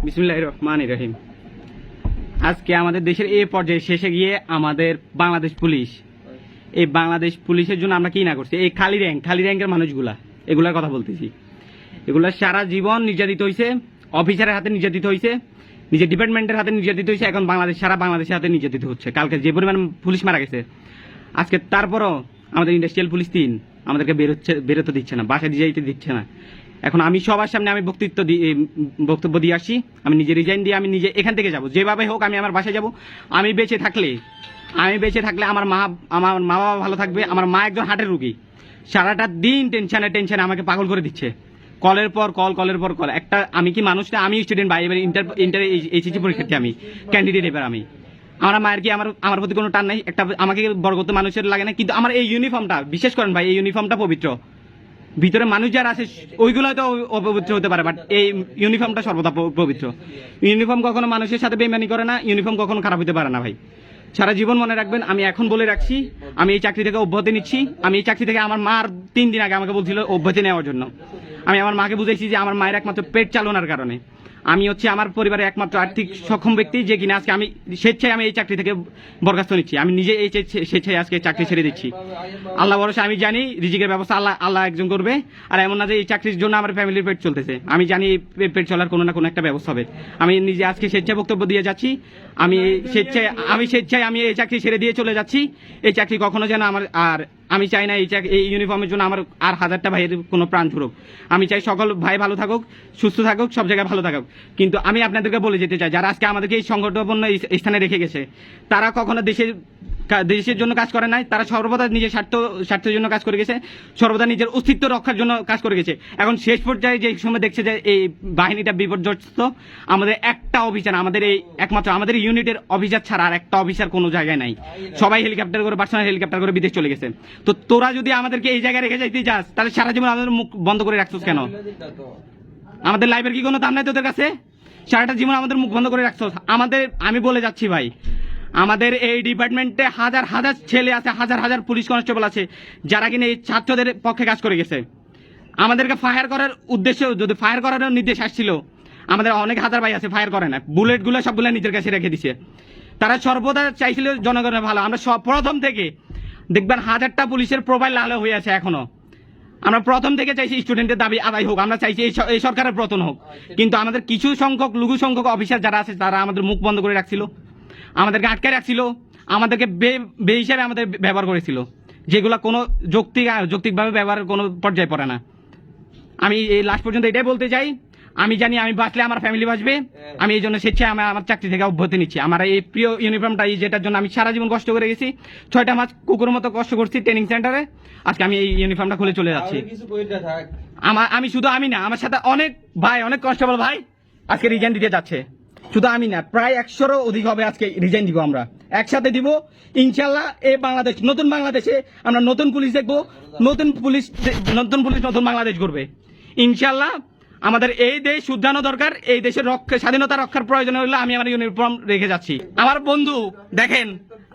বিসমিল্লাহির রহমানির রহিম। আজকে আমাদের দেশের এই পর্যায়ে শেষে গিয়ে আমাদের বাংলাদেশ পুলিশ, এই বাংলাদেশ পুলিশের জন্য আমরা কি না করছি, এই খালি র্যাঙ্কের মানুষগুলা, এগুলার কথা বলতেছি। এগুলা সারা জীবন নির্যাতিত হয়েছে, অফিসারের হাতে নির্যাতিত হয়েছে, নিজের ডিপার্টমেন্টের হাতে নির্যাতিত হয়েছে, এখন সারা বাংলাদেশের হাতে নির্যাতিত হচ্ছে। কালকে যে পরিমাণ পুলিশ মারা গেছে, আজকে তারপরও আমাদের ইন্ডাস্ট্রিয়াল পুলিশ 3 আমাদেরকে বেরোতে দিচ্ছে না, বাসায় যাইতে দিচ্ছে না। এখন আমি সবার সামনে আমি বক্তব্য দিয়ে আসছি, আমি নিজে রিজাইন দিয়ে আমি নিজে এখান থেকে যাব, যেভাবে হোক আমি আমার বাসায় যাব। আমি বেঁচে থাকলে আমার মা বাবা ভালো থাকবে। আমার মা একজন হার্টের রুগী, সারাটা দিন টেনশনে আমাকে পাগল করে দিচ্ছে, কলের পর কল। একটা আমি কি মানুষ না, আমি স্টুডেন্ট ভাই, এবার ইন্টার এইচএসসি পরীক্ষার্থী, আমি ক্যান্ডিডেট। এবার আমার মায়ের কি আমার প্রতি কোনো টান নাই, একটা আমাকে বর্গত মানুষের লাগে না, কিন্তু আমার এই ইউনিফর্মটা, বিশেষ করেন ভাই, এই ইউনিফর্মটা পবিত্র। ভিতরে মানুষ যারা আছে ওইগুলো হয়তো অপবিত্র হতে পারে, বাট এই ইউনিফর্মটা সর্বদা পবিত্র। ইউনিফর্ম কখনো মানুষের সাথে বেইমানি করে না, ইউনিফর্ম কখনো খারাপ হতে পারে না ভাই। সারা জীবন মনে রাখবেন, আমি এখন বলে রাখছি, আমি এই চাকরি থেকে অব্যাহতি নিচ্ছি। আমি এই চাকরি থেকে, আমার মার 3 দিন আগে আমাকে বলছিল অব্যাহতি নেওয়ার জন্য। আমি আমার মাকে বুঝাইছি যে আমার মায়ের একমাত্র পেট চালানোর কারণে আমি হচ্ছে আমার পরিবারের একমাত্র আর্থিক সক্ষম ব্যক্তি, যে কিনা আজকে আমি স্বেচ্ছায় আমি এই চাকরি থেকে বরখাস্ত নিচ্ছি। আমি নিজে এই স্বেচ্ছায় আজকে চাকরি ছেড়ে দিচ্ছি। আল্লাহ ভরসা, আমি জানি রিজিকের ব্যবস্থা আল্লাহ একজন করবে। আর এমন না যে এই চাকরির জন্য আমার ফ্যামিলির পেট চলতেছে, আমি জানি এই পেট চলার কোনো না কোনো একটা ব্যবস্থা হবে। আমি নিজে আজকে স্বেচ্ছায় বক্তব্য দিয়ে যাচ্ছি, আমি স্বেচ্ছায় আমি এই চাকরি ছেড়ে দিয়ে চলে যাচ্ছি। এই চাকরি কখনো যেন আমার, আর আমি চাই না এই ইউনিফর্মের জন্য আমার আর 1000টা ভাইয়ের কোনো প্রাণ ঝুরুক। আমি চাই সকল ভাই ভালো থাকুক, সুস্থ থাকুক, সব জায়গায় ভালো থাকুক। কিন্তু আমি আপনাদেরকে বলে যেতে চাই, যারা আজকে আমাদেরকে এই সংকটপূর্ণ স্থানে রেখে গেছে, তারা কখনো দেশের জন্য কাজ করে নাই। তারা সর্বদা নিজের স্বার্থের জন্য কাজ করে গেছে, সর্বদা নিজের অস্তিত্ব রক্ষার জন্য কাজ করে গেছে। এখন শেষ পর্যায়ে যে সময় দেখছে যে এই বাহিনীটা বিপর্যস্ত, আমাদের একটা অফিসার, একমাত্র আমাদের ইউনিটের অফিসার ছাড়া আর একটা অফিসার কোনো জায়গায় নাই। সবাই হেলিকপ্টার করে, পার্সোনাল হেলিকপ্টার করে বিদেশ চলে গেছে। তো তোরা যদি আমাদেরকে এই জায়গায় রেখে যাইতে চাস, তাহলে সারা জীবন আমাদের মুখ বন্ধ করে রাখছিস কেন? আমাদের লাইফের কি কোনো দাম নাই তোদের কাছে? সারাটা জীবন আমাদের মুখ বন্ধ করে রাখছিস। আমি বলে যাচ্ছি ভাই, আমাদের এই ডিপার্টমেন্টে হাজার ছেলে আছে, হাজার পুলিশ কনস্টেবল আছে, যারা কিনা এই ছাত্রদের পক্ষে কাজ করে গেছে। আমাদেরকে ফায়ার করার উদ্দেশ্য, যদি ফায়ার করার নির্দেশ আসছিল, আমাদের অনেক হাজার ভাই আছে ফায়ার করে না, বুলেটগুলো সবগুলো নিজের কাছে রেখে দিছে। তারা সর্বদা চাইছিল জনগণের ভালো। আমরা প্রথম থেকে দেখবেন 1000টা পুলিশের প্রোফাইল লাল হয়ে আছে এখনো। আমরা প্রথম থেকে চাইছি স্টুডেন্টের দাবি আদায় হোক, আমরা চাইছি এই সরকারের পতন হোক। কিন্তু আমাদের কিছু লঘু সংখ্যক অফিসার যারা আছে, তারা আমাদের মুখ বন্ধ করে রাখছিল, আমাদেরকে আটকে রাখছিল, আমাদেরকে বে হিসাবে আমাদের ব্যবহার করেছিল, যেগুলো কোনো যৌক্তিকভাবে ব্যবহারের কোনো পর্যায়ে পড়ে না। আমি এই লাস্ট পর্যন্ত এটাই বলতে চাই, আমি জানি আমি বাঁচলে আমার ফ্যামিলি বাঁচবে। আমি এই জন্য স্বেচ্ছায় আমার চাকরি থেকে অব্যাহতি নিচ্ছি। আমার এই প্রিয় ইউনিফর্মটা, যেটার জন্য আমি সারা জীবন কষ্ট করে গেছি, 6টা মাস কুকুরের মতো কষ্ট করছি ট্রেনিং সেন্টারে, আজকে আমি এই ইউনিফর্মটা খুলে চলে যাচ্ছি। আমি শুধু আমি না, আমার সাথে অনেক ভাই, অনেক কনস্টেবল ভাই আজকে রিজাইন দিতে যাচ্ছে। শুধু আমি না, প্রায় 100-এরও অধিক হবে আজকে রিজাইন দিব। আমরা একসাথে দিব ইনশাল্লাহ। এই বাংলাদেশ, নতুন বাংলাদেশে আমরা নতুন পুলিশ দেখবো, নতুন পুলিশ নতুন বাংলাদেশ করবে ইনশাল্লাহ। আমাদের এই দেশ শুধরানো দরকার, এই দেশের স্বাধীনতা রক্ষার প্রয়োজন হলে আমি আমার ইউনিফর্ম রেখে যাচ্ছি। আমার বন্ধু দেখেন,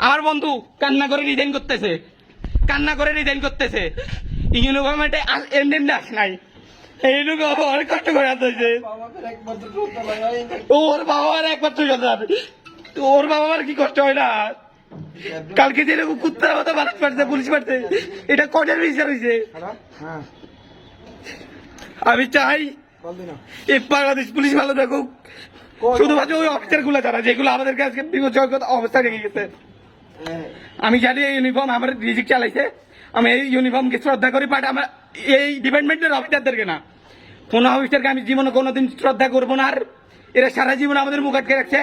আমার বন্ধু কান্না করে রিজাইন করতেছে, ইউনিফর্মে এন্ডেন্স নাই, এইটুকু অনেক কষ্ট করে আসতে হয়েছে। ওর বাবার একমাত্র সন্তান, ওর বাবার কি কষ্ট হয় না? কালকে যেরকম কুত্তার মতো মানুষ পারছে, পুলিশ পারছে, এটা কঠোর বিচার হয়েছে। আমি চাই এই বাংলাদেশ পুলিশ ভালো থাকুক, শুধুমাত্র ওই অফিসার গুলো যারা, যেগুলো আমাদেরকে আজকে বিপজ্জনক অবস্থা রেখে গেছে। আমি জানি এই ইউনিফর্ম আমার রিজিক চালাইছে, আমি এই ইউনিফর্মকে শ্রদ্ধা করি, বাট আমার এই ডিপার্টমেন্টের অফিসারদেরকে না, কোন অফিসারকে আমি জীবনে কোনোদিন শ্রদ্ধা করবো না। আর এরা সারা জীবন আমাদের মুখ আটকে রাখছে,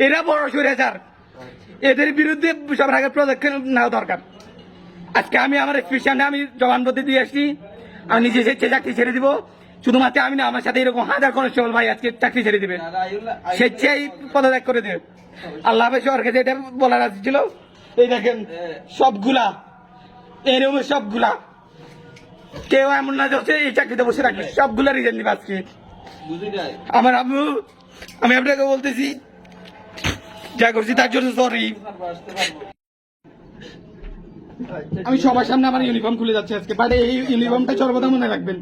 এরা বড় স্বৈরাচার, এদের বিরুদ্ধে সবার আগে পদক্ষেপ নেওয়া দরকার। আজকে আমি আমার এক্সপ্রেশনে আমি জবানবন্দি দিয়ে আসছি, আমি নিজে চাকরি ছেড়ে দিব। শুধুমাত্র আমি না, আমার সাথে এরকম হাজার কনস্টেবল ভাই আজকে চাকরি ছেড়ে দিবে, স্বেচ্ছায় পদত্যাগ করে দেবে। আল্লাহ হাফেজ। সরকার যেটা বলার আছে ছিল, এই দেখেন সবগুলা এরকম, সবগুলা কেউ এমন না যে এই চাকরিতে বসে রাখবে, সবগুলা রিজাইন দিবে আজকে। আমার আম্মু, আমি আপনাকে বলতেছি, যা করছি তার জন্য সরি। আমি সবার সামনে আমার ইউনিফর্ম খুলে যাচ্ছে আজকে, বাট এই ইউনিফর্মটা সর্বদা মনে রাখবেন,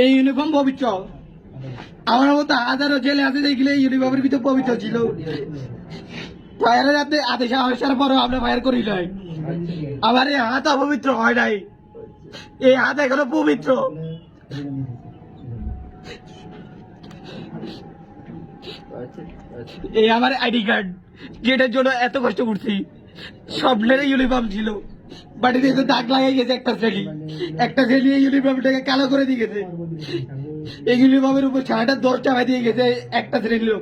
এই ইউনিফর্ম পবিত্র। আমার মতো হাজারো জেলে আছে যেগুলো এই ইউনিফর্মের ভিতর পবিত্র ছিল। ফায়ারের হাতে আদেশ আসার পরও আমরা ফায়ার করি নাই। আমার এই হাত অপবিত্র হয় নাই, এই হাত এখনো পবিত্র। এই আমার আইডি কার্ড, যেটার জন্য এত কষ্ট করছি। স্বপ্নের ইউনিফর্ম ছিল, বাড়িতে এসে দাগ লাগাই গেছে একটা শ্রেণী এই ইউনিফর্মটাকে কালো করে দিয়ে গেছে। এই ইউনিফর্মের উপর 10 টাকা দিয়ে গেছে একটা শ্রেণীর লোক,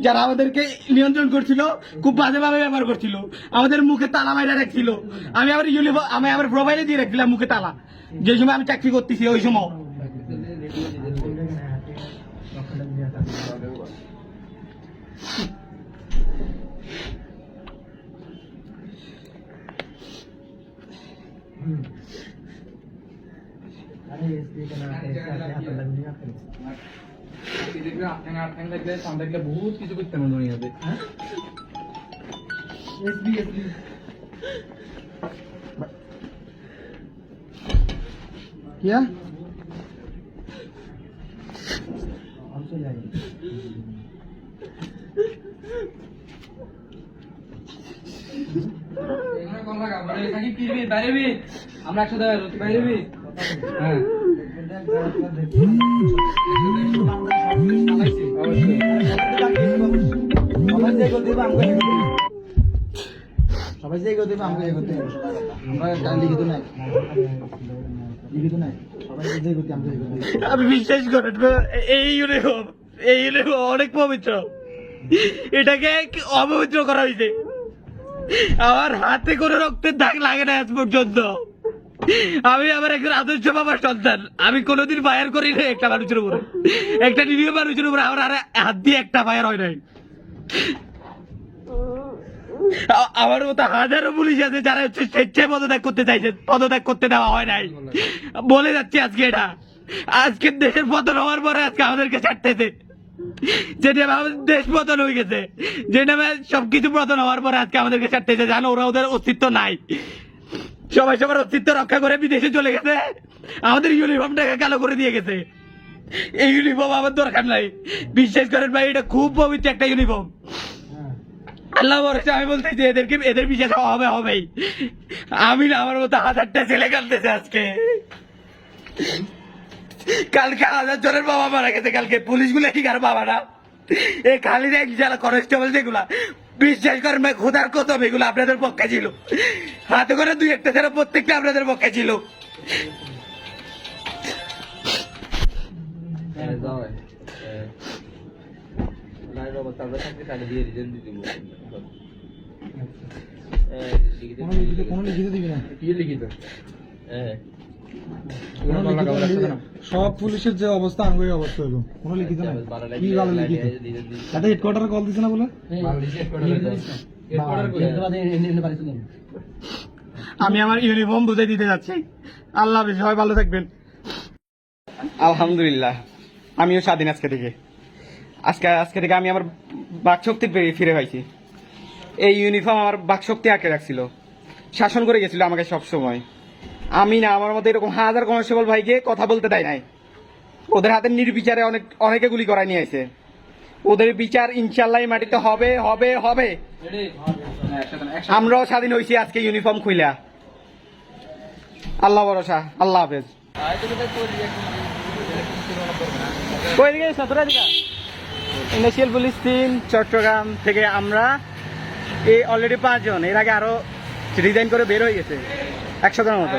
যারা আমাদেরকে নিয়ন্ত্রণ করছিল, খুব বাজেভাবে ব্যবহার করছিল, আমাদের মুখে তালা মাইরা রাখছিল। আমি আবার প্রোফাইলে দিয়ে রাখছিলাম মুখে তালা, যে সময় আমি চাকরি করতেছি ওই সময়। বহুত কিছু করতে হবে দুনিয়াতে। क्या আমরা একসাথে বাইরে হ্যাঁ সবাই যে করতে আমাকে করতে আমরা লিখিত নাই সবাই যে করতে আমাকে করতে। আমি বিশ্বাস করেন, এই ইউনিফর্ম অনেক পবিত্র, এটাকে অপবিত্র করা হয়েছে। আমার হাতে কোনো রক্তের দাগ লাগে না আজ পর্যন্ত। আমি আমার একজন আদর্শ বাবার সন্তান, আমি কোনোদিন ফায়ার করি না একটা মানুষের উপরে, একটা নিরীহ মানুষের উপরে আমার আর হাত দিয়ে একটা ফায়ার হয় নাই। আমার মতো হাজারো পুলিশ আছে যারা হচ্ছে স্বেচ্ছায় পদত্যাগ করতে চাইছে, পদত্যাগ করতে দেওয়া হয় নাই। বলে যাচ্ছে আজকে এটা, আজকের দেশের পতন হওয়ার পরে আজকে আমাদেরকে ছাড়তেছে, যেটা আমাদের দেশ পতন হয়ে গেছে, যেটা সবকিছু পতন হওয়ার পরে আজকে আমাদেরকে ছাড়তেছে। জানো ওরা ওদের অস্তিত্ব নাই, সবাই সবার অস্তিত্ব রক্ষা করে বিদেশে চলে গেছে, আমাদের ইউনিফর্মটাকে কালো করে দিয়ে গেছে। এই ইউনিফর্ম আমার দরকার নাই, বিশ্বাস করেন ভাই, এটা খুব পবিত্র একটা ইউনিফর্ম। আল্লাহ ভরসা, আমি বলতেছি এদের বিশ্বাস হবেই। আমি না আমার মতো হাজারটা ছেলে কাঁদতেছে আজকে। কালকে 1000 জনের বাবা মারা গেছে, কালকে পুলিশগুলো কি কার বাবা না? এই খালি এক যারা কনস্টেবল যেগুলা, বিশ্বাস করেন ভাই, খোদার কসম এগুলো আপনাদের পক্ষে ছিল। হাতে করে 2-1টা ছাড়া প্রত্যেকটা আপনাদের পক্ষে ছিল। সব পুলিশের যে অবস্থা আঙ্গুই অবস্থা হলো, কোনো লিখিত নাই। কি ভালো লিখিত, এটা হেডকোয়ার্টারে কল দিছে না বলে। আমি আমার ইউনিফর্ম বুঝে দিতে যাচ্ছি। আল্লাহ হাফেজ, সবাই ভালো থাকবেন। আলহামদুলিল্লাহ, আমিও স্বাধীন আজকে থেকে। আজকে থেকে আমি আমার বাকশক্তি ফিরে পাইছি। এই ইউনিফর্ম আমার বাকশক্তি আঁকে রাখছিল, শাসন করে গেছিল আমাকে সব সময়। আমি না আমার মতো এরকম হাজার কনস্টেবল ভাইকে কথা বলতে দেয় নাই। ওদের হাতে নির্বিচারে অনেকে গুলি করায় নিয়ে আসে। ওদের বিচার ইনশাল্লাহ মাটিতে হবে হবে হবে। আমরাও স্বাধীন হয়েছি আজকে ইউনিফর্ম খুইলা। আল্লাহ ভরসা, আল্লাহ হাফেজ। ইন্ডাস্ট্রিয়াল পুলিশ 3 চট্টগ্রাম থেকে আমরা অলরেডি 5 জন, এর আগে আরো রিজাইন করে বের হয়ে গেছে 100 জনের মতো।